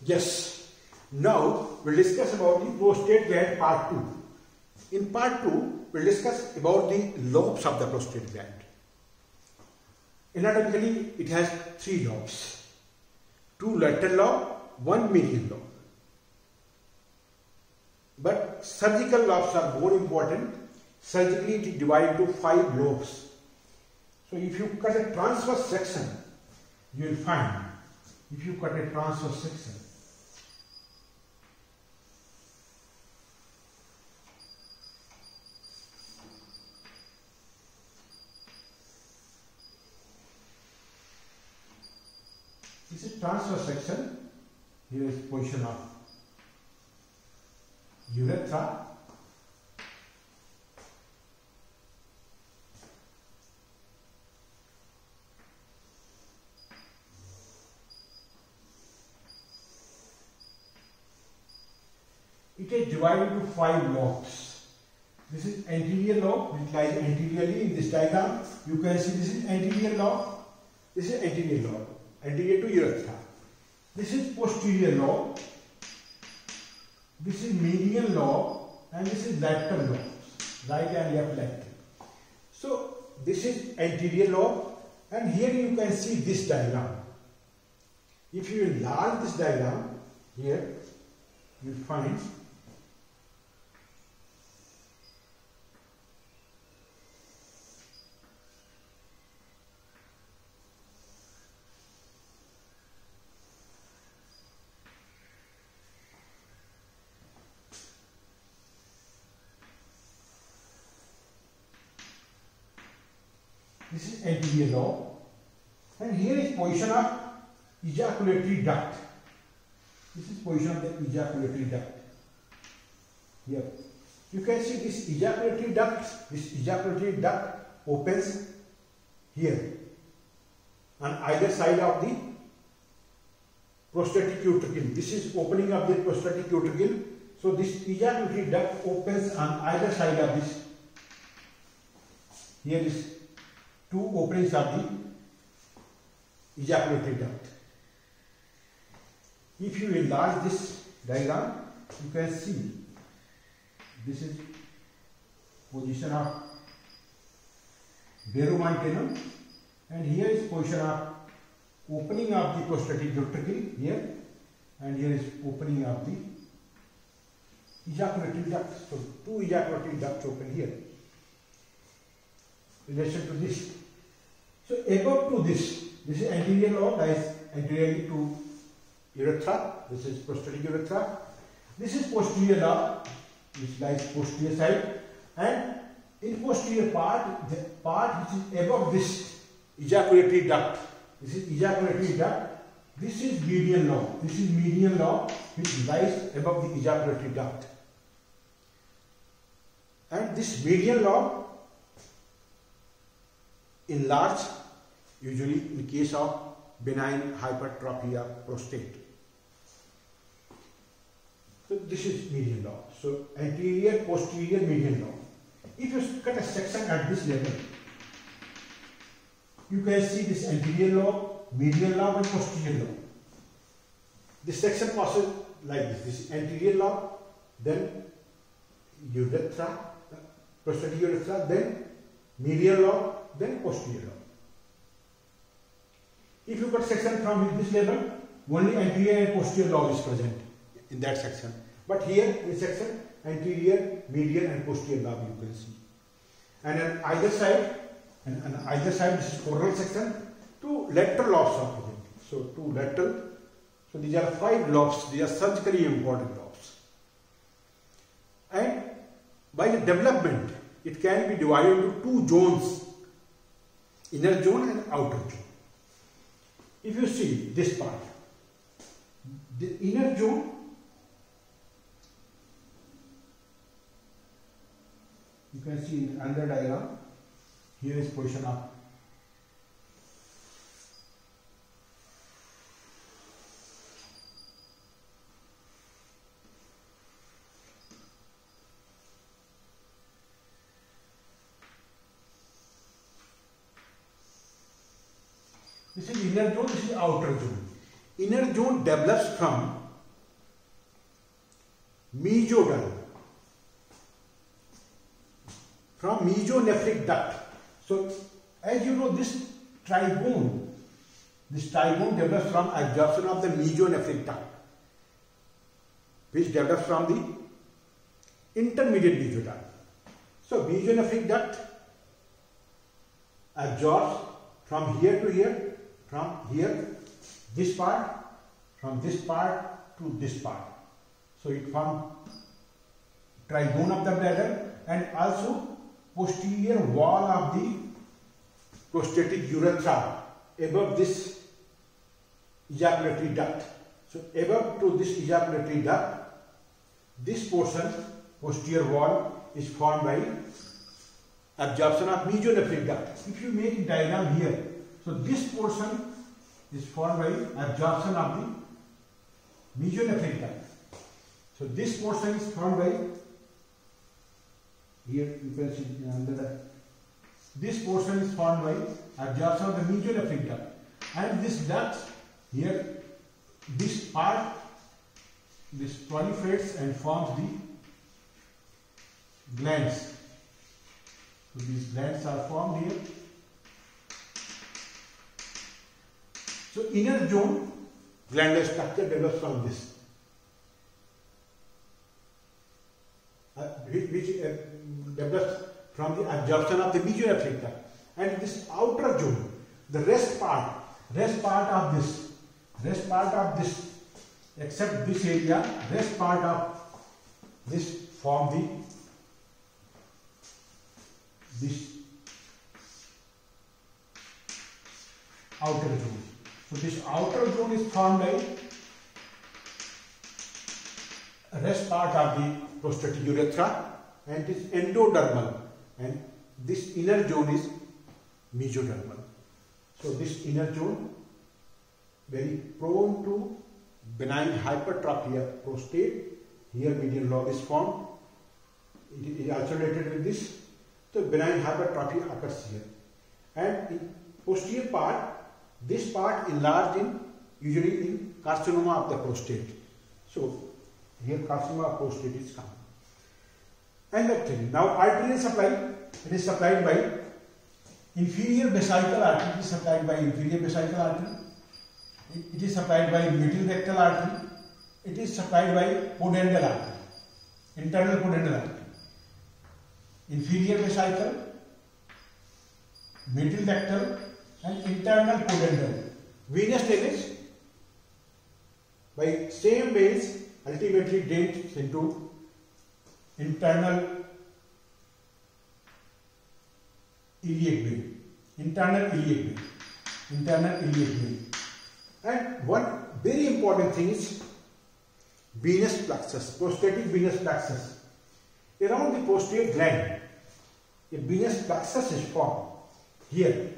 Yes. Now we'll discuss about the prostate gland part 2. In part 2, we'll discuss about the lobes of the prostate gland. Anatomically, it has 3 lobes. 2 lateral lobe, 1 medial lobe. But surgical lobes are more important. Surgically, it is divided into 5 lobes. So if you cut a transverse section, you will find, if you cut a transverse section, this is transverse section. Here is position of urethra. It is divided into 5 lobes. This is anterior lobe, which lies anteriorly in this diagram. You can see this is anterior lobe. This is anterior lobe, anterior to urethra. This is posterior lobe. This is median lobe, and this is lateral lobe, right and left lateral. So this is anterior lobe, and here you can see this diagram. If you enlarge this diagram, here you find this is anterior lobe, and here is position of ejaculatory duct. This is position of the ejaculatory duct. Here you can see this ejaculatory duct. This ejaculatory duct opens here on either side of the prostatic utricle. This is opening of the prostatic utricle. So this ejaculatory duct opens on either side of this. Here is 2 openings of the ejaculatory duct. If you enlarge this diagram, you can see this is position of baromentanum, and here is position of opening of the prostatic utricle here, and here is opening of the ejaculatory duct. So 2 ejaculatory ducts open here. In relation to this. So above to this is anterior lobe, lies anteriorly to urethra. This is prostatic urethra. This is posterior lobe, which lies posterior side, and in posterior part, the part which is above this ejaculatory duct. This is ejaculatory duct. This is median lobe. This is median lobe, which lies above the ejaculatory duct. And this median lobe enlarge usually in case of benign hypertrophy of prostate. So this is median lobe. So anterior, posterior, median lobe. If you cut a section at this level, you can see this anterior lobe, median lobe, and posterior lobe. This section passes like this. This is anterior lobe, then urethra, prostatic urethra, then median lobe, then posterior lobe. If you cut section from this level, only anterior and posterior lobe is present in that section. But here in section, anterior, median, and posterior lobe you can see. And on either side, this is coronal section. 2 lateral lobes are present. So 2 lateral. So these are 5 lobes. These are surgically important lobes. And by the development, it can be divided into 2 zones. Inner zone and outer zone. If you see this part, the inner zone, you can see in another diagram, here is position of this is inner zone, this is outer zone. Inner zone develops from mesoderm, from mesonephric duct. So as you know, this trigone develops from absorption of the mesonephric duct, which develops from the intermediate mesoderm. So mesonephric duct absorbs from here to here, from here, this part, from this part to this part. So it forms trigone of the bladder and also posterior wall of the prostatic urethra above this ejaculatory duct. So above to this ejaculatory duct, this portion, posterior wall, is formed by absorption of mesonephric duct. If you make a diagram here, so this portion is formed by absorption of the mesonephric duct. So this portion is formed by, here you can see under the, this portion is formed by absorption of the mesonephric duct, and this duct here, this part, this proliferates and forms the glands. So these glands are formed here. So inner zone glandular structure develops from this, which develops from the absorption of the mesonephric duct. And this outer zone, the rest part of this, except this area, rest part of this form this outer zone. So this outer zone is formed by rest part of the prostatic urethra and it is endodermal, and this inner zone is mesodermal. So this inner zone very prone to benign hypertrophy of prostate. Here median lobe is formed. It is also related with this. So benign hypertrophy occurs here. And in posterior part, this part enlarged in usually in carcinoma of the prostate. So here carcinoma of prostate is common. And artery. Now arterial supply, it is supplied by inferior vesical artery. It is supplied by inferior vesical artery. It is supplied by middle rectal artery. It is supplied by pudendal artery, internal pudendal artery. Inferior vesical, middle rectal and internal pudendal. Venous drainage by same veins ultimately drains into internal iliac vein. And one very important thing is venous plexus, prostatic venous plexus. Around the posterior gland, a venous plexus is formed. Here,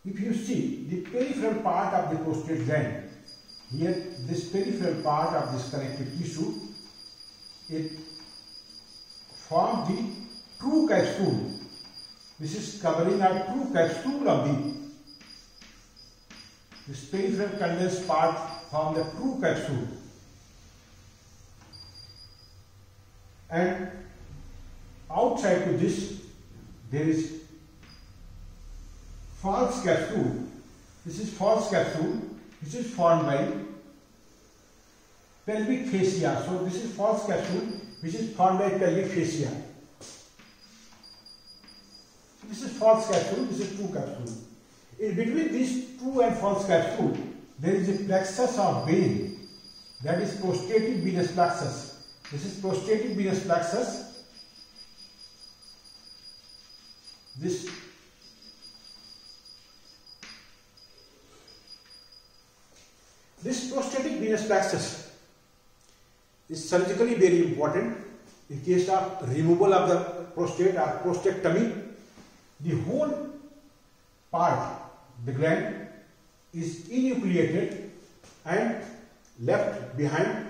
if you see the peripheral part of the posterior gland, here this peripheral part of this connective tissue, it forms the true capsule. This is covering our true capsule of this peripheral condensed part form the true capsule. And outside to this, there is false capsule. This is false capsule, which is formed by pelvic fascia. So this is false capsule, which is formed by pelvic fascia. So this is false capsule, this is true capsule. In between these true and false capsule, there is a plexus of vein, that is prostatic venous plexus. This is prostatic venous plexus. This prostatic venous plexus is surgically very important in case of removal of the prostate or prostatectomy. The whole part, the gland, is enucleated and left behind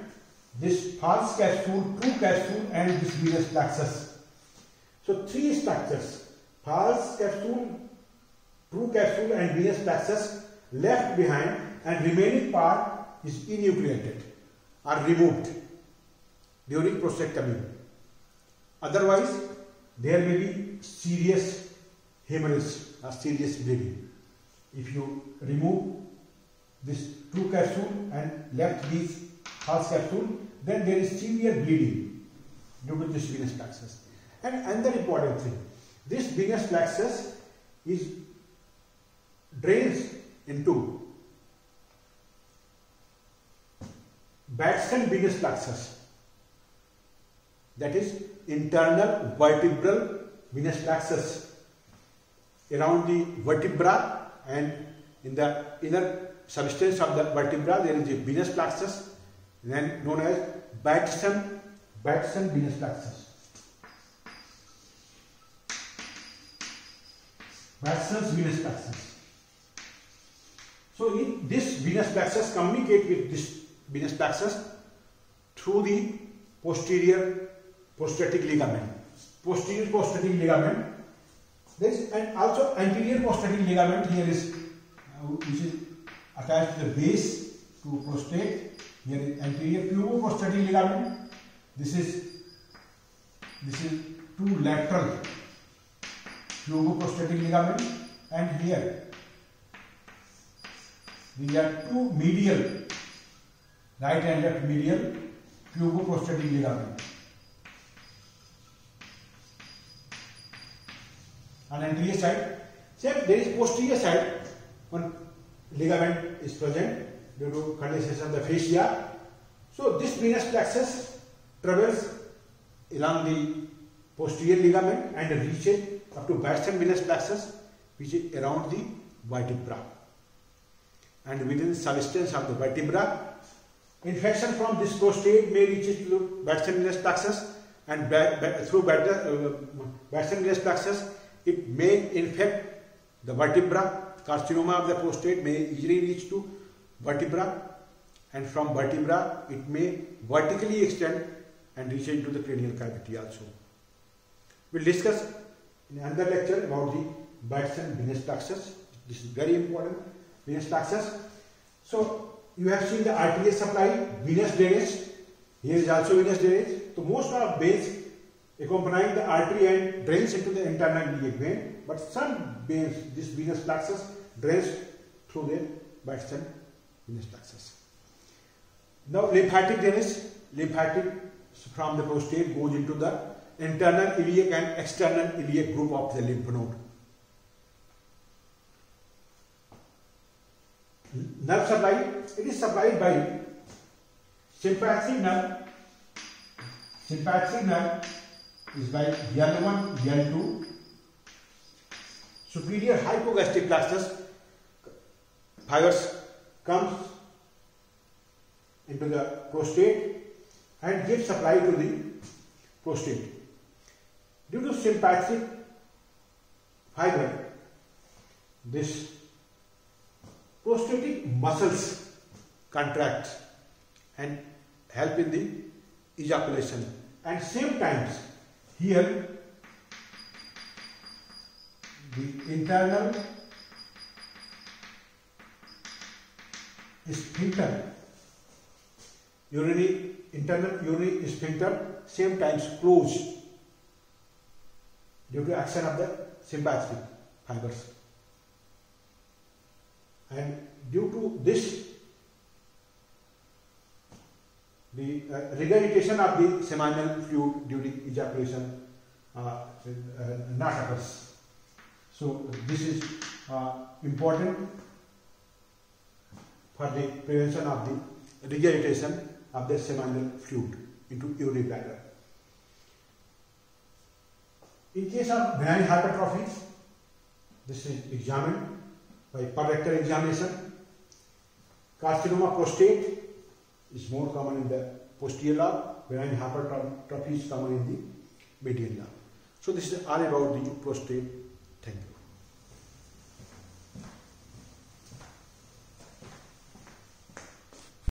this false capsule, true capsule and this venous plexus. So three structures, false capsule, true capsule and venous plexus left behind, and remaining part is enucleated or removed. during prostatectomy. Otherwise, there may be serious hemorrhage or serious bleeding. If you remove this true capsule and left these false capsule, then there is severe bleeding due to this venous plexus. And another important thing, this venous plexus is drains into Batson venous plexus, that is internal vertebral venous plexus. Around the vertebra and in the inner substance of the vertebra there is a venous plexus, then known as Batson venous plexus. Batson's venous plexus. So in this venous plexus communicate with this venous plexus through the posterior prostatic ligament. Posterior prostatic ligament. There is and also anterior prostatic ligament here is which is attached to the base to prostate. Here is anterior puboprostatic ligament. This is two lateral puboprostatic ligament, and here these are two medial, right and left medial puboprostatic ligament. On anterior side, same there is posterior side, one ligament is present due to condensation of the fascia. So this venous plexus travels along the posterior ligament and reaches up to Batson venous plexus, which is around the vertebra. And within the substance of the vertebra, infection from this prostate may reach to Batson venous plexus, and through Batson venous plexus, it may infect the vertebra. Carcinoma of the prostate may easily reach to vertebra, and from vertebra it may vertically extend and reach into the cranial cavity also. We will discuss in another lecture about the Batson venous plexus. This is very important, venous plexus. So you have seen the arterial supply, venous drainage. Here is also venous drainage. So most of veins accompanying the artery and drains into the internal iliac vein, but some veins, this venous plexus drains through the Batson venous plexus. Now lymphatic drainage, lymphatic from the prostate goes into the internal iliac and external iliac group of the lymph node. Nerve supply, it is supplied by sympathetic nerve. Sympathetic nerve is by L1, L2. Superior hypogastric plexus fibers comes into the prostate and gives supply to the prostate. Due to sympathetic fiber, this prostatic muscles contract and help in the ejaculation, and same times here the internal sphincter, internal urinary sphincter same times closed due to action of the sympathetic fibers, and due to this the regurgitation of the seminal fluid during ejaculation not occurs. So this is important for the prevention of the regurgitation of the seminal fluid into urinary bladder. In case of benign hypertrophy, this is examined by per rectal examination. Carcinoma prostate is more common in the posterior lobe, benign hypertrophy is common in the median lobe. So this is all about the prostate. Thank you.